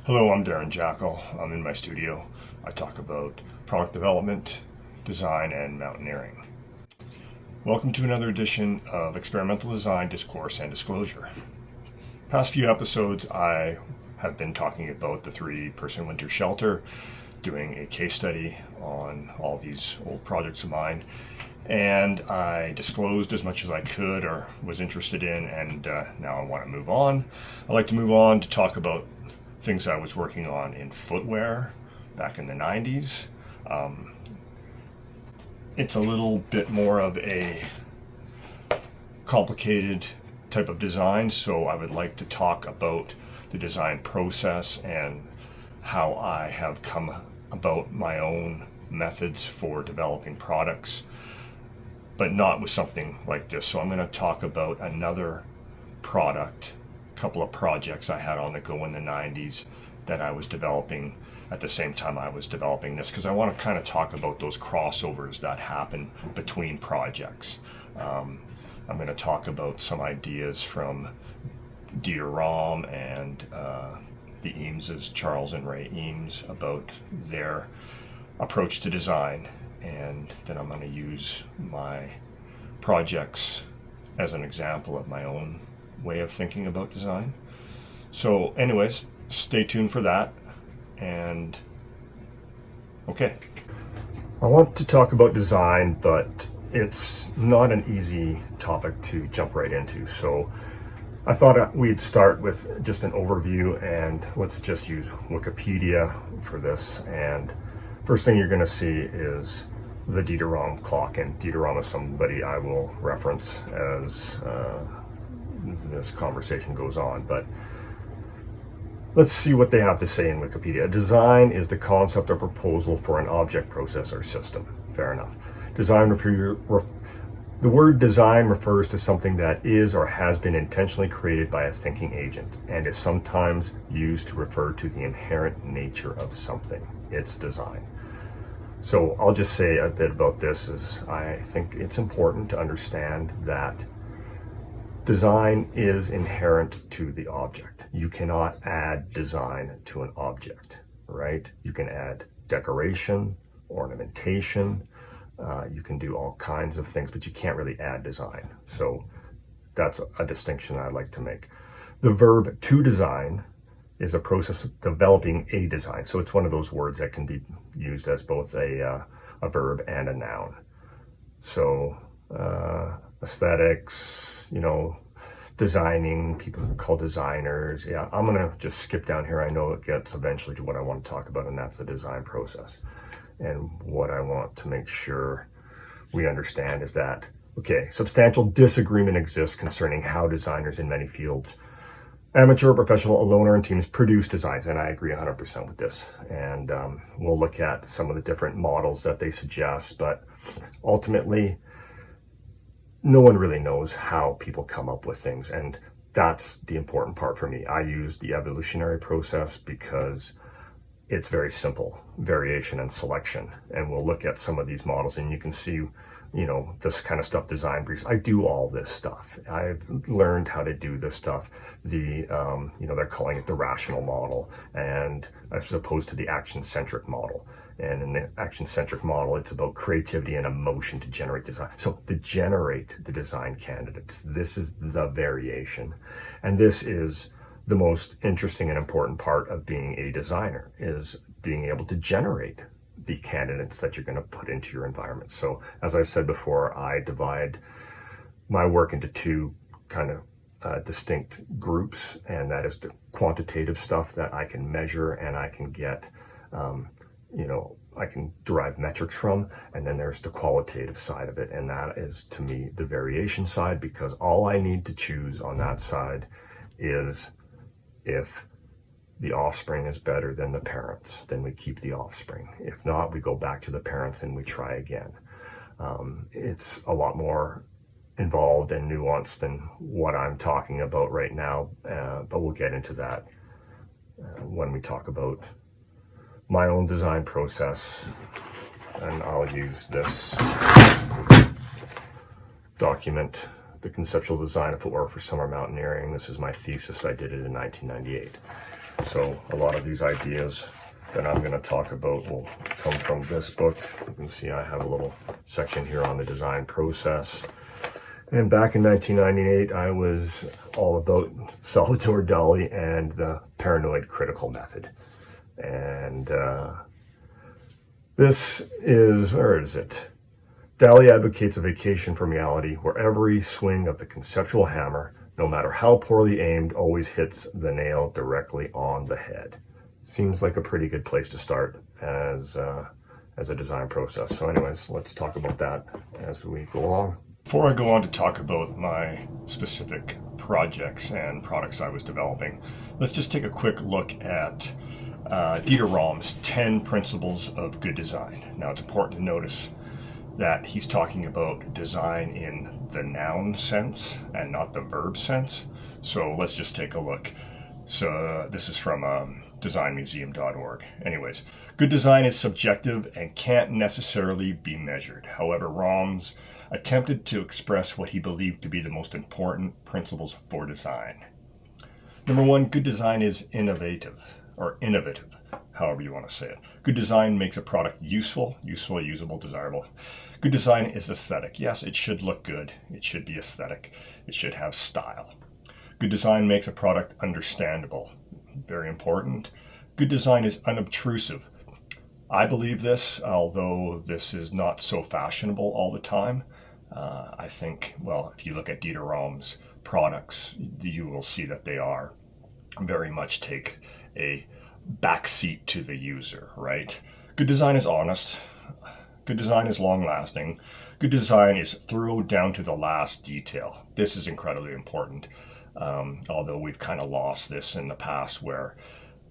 Hello, I'm Darren Jackal. I'm in my studio. I talk about product development, design, and mountaineering. Welcome to another edition of Experimental Design, Discourse, and Disclosure. Past few episodes, I have been talking about the 3-person winter shelter, doing a case study on all these old projects of mine, and I disclosed as much as I could or was interested in, and now I want to move on. I'd like to move on to talk about things I was working on in footwear back in the 90s. It's a little bit more of a complicated type of design, so I would like to talk about the design process and how I have come about my own methods for developing products, but not with something like this. So I'm going to talk about another product, a couple of projects I had on the go in the 90s that I was developing at the same time I was developing this, because I want to kind of talk about those crossovers that happen between projects. I'm going to talk about some ideas from EDDD and the Eameses, Charles and Ray Eames, about their approach to design, and then I'm going to use my projects as an example of my own way of thinking about design. So anyways, stay tuned for that. And okay, I want to talk about design, but it's not an easy topic to jump right into. So I thought we'd start with just an overview, and let's just use Wikipedia for this. And first thing you're going to see is the EDDD clock, and EDDD is somebody I will reference as this conversation goes on. But let's see what they have to say in Wikipedia. Design is the concept or proposal for an object, process, or system. Fair enough. The word design refers to something that is or has been intentionally created by a thinking agent, and is sometimes used to refer to the inherent nature of something. It's design. So I'll just say a bit about this. I think it's important to understand that design is inherent to the object. You cannot add design to an object, right? You can add decoration, ornamentation, you can do all kinds of things, but you can't really add design. So that's a distinction I'd like to make. The verb to design is a process of developing a design. So it's one of those words that can be used as both a verb and a noun. So aesthetics, designing, people call designers. Yeah, I'm gonna just skip down here. I know it gets eventually to what I want to talk about, and that's the design process. And what I want to make sure we understand is that, okay, substantial disagreement exists concerning how designers in many fields, amateur, professional, alone, or in teams, produce designs, and I agree 100% with this. And we'll look at some of the different models that they suggest, but ultimately, no one really knows how people come up with things, and that's the important part for me. I use the evolutionary process because it's very simple, variation and selection. And we'll look at some of these models, and you can see, this kind of stuff, design briefs. I do all this stuff. I've learned how to do this stuff. They're calling it the rational model, and as opposed to the action-centric model. And in the action-centric model, it's about creativity and emotion to generate design. So to generate the design candidates, this is the variation. And this is the most interesting and important part of being a designer, is being able to generate the candidates that you're going to put into your environment. So as I've said before, I divide my work into two kind of distinct groups, and that is the quantitative stuff that I can measure and I can get, I can derive metrics from, and then there's the qualitative side of it, and that is, to me, the variation side, because all I need to choose on that side is if the offspring is better than the parents, then we keep the offspring. If not, we go back to the parents and we try again. It's a lot more involved and nuanced than what I'm talking about right now, but we'll get into that when we talk about my own design process. And I'll use this document, The Conceptual Design of Footwear for Summer Mountaineering. This is my thesis. I did it in 1998. So a lot of these ideas that I'm going to talk about will come from this book. You can see I have a little section here on the design process. And back in 1998, I was all about Salvatore Dali and the paranoid critical method. And this is, where is it? Dali advocates a vacation from reality where every swing of the conceptual hammer, no matter how poorly aimed, always hits the nail directly on the head. Seems like a pretty good place to start as a design process. So anyways, let's talk about that as we go along. Before I go on to talk about my specific projects and products I was developing, let's just take a quick look at Dieter Rams' 10 Principles of Good Design. Now, it's important to notice that he's talking about design in the noun sense and not the verb sense. So let's just take a look. So this is from designmuseum.org. Anyways, good design is subjective and can't necessarily be measured. However, Rams attempted to express what he believed to be the most important principles for design. Number one, good design is innovative, however you want to say it. Good design makes a product useful, usable, desirable. Good design is aesthetic. Yes, it should look good. It should be aesthetic. It should have style. Good design makes a product understandable. Very important. Good design is unobtrusive. I believe this, although this is not so fashionable all the time. I think, well, if you look at Dieter Rams' products, you will see that they are very much take a backseat to the user, right? Good design is honest. Good design is long-lasting. Good design is thorough down to the last detail. This is incredibly important, although we've kind of lost this in the past where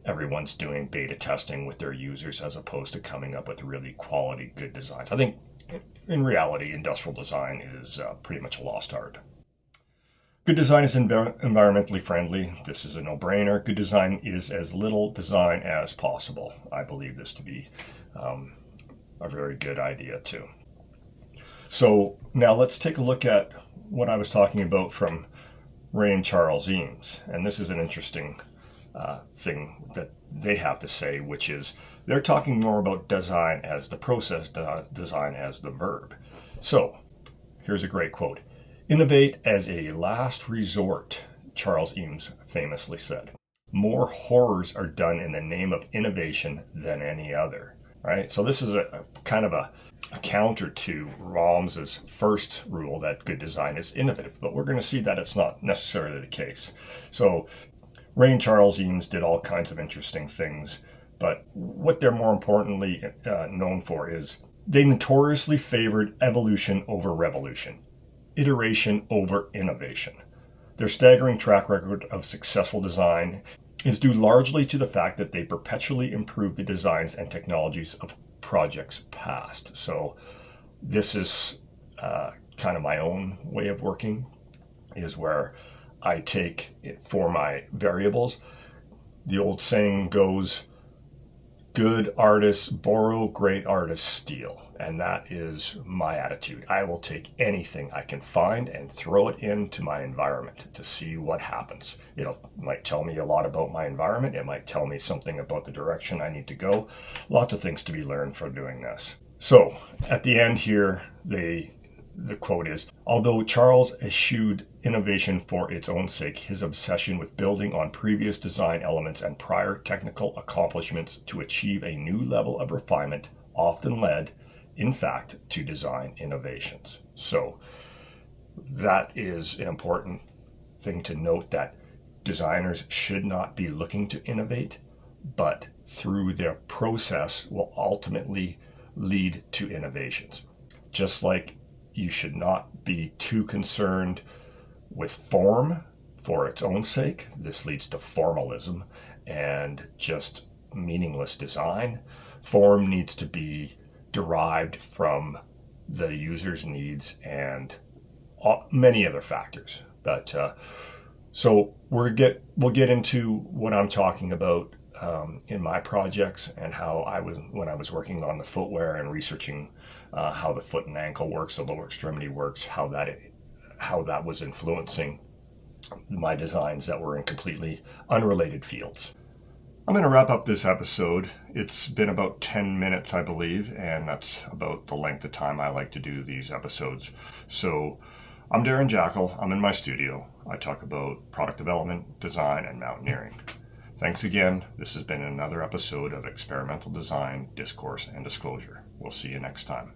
everyone's doing beta testing with their users as opposed to coming up with really quality good designs. I think in reality, industrial design is pretty much a lost art. Good design is environmentally friendly. This is a no-brainer. Good design is as little design as possible. I believe this to be a very good idea too. So now let's take a look at what I was talking about from Ray and Charles Eames. And this is an interesting thing that they have to say, which is they're talking more about design as the process, design as the verb. So here's a great quote. Innovate as a last resort, Charles Eames famously said. More horrors are done in the name of innovation than any other, right? So this is a kind of a counter to Rams's first rule that good design is innovative, but we're going to see that it's not necessarily the case. So Ray and Charles Eames did all kinds of interesting things, but what they're more importantly known for is they notoriously favored evolution over revolution, iteration over innovation. Their staggering track record of successful design is due largely to the fact that they perpetually improve the designs and technologies of projects past. So this is kind of my own way of working, is where I take it for my variables. The old saying goes, good artists borrow, great artists steal. And that is my attitude. I will take anything I can find and throw it into my environment to see what happens. It might tell me a lot about my environment. It might tell me something about the direction I need to go. Lots of things to be learned from doing this. So at the end here, the quote is, although Charles eschewed innovation for its own sake, his obsession with building on previous design elements and prior technical accomplishments to achieve a new level of refinement often led, in fact, to design innovations. So that is an important thing to note, that designers should not be looking to innovate, but through their process will ultimately lead to innovations. Just like you should not be too concerned with form for its own sake. This leads to formalism and just meaningless design. Form needs to be derived from the user's needs and many other factors. But so we'll get into what I'm talking about in my projects and how when I was working on the footwear and researching how the foot and ankle works, the lower extremity works, how that was influencing my designs that were in completely unrelated fields. I'm going to wrap up this episode. It's been about 10 minutes, I believe, and that's about the length of time I like to do these episodes. So I'm Darren Jackal. I'm in my studio. I talk about product development, design, and mountaineering. Thanks again. This has been another episode of Experimental Design, Discourse, and Disclosure. We'll see you next time.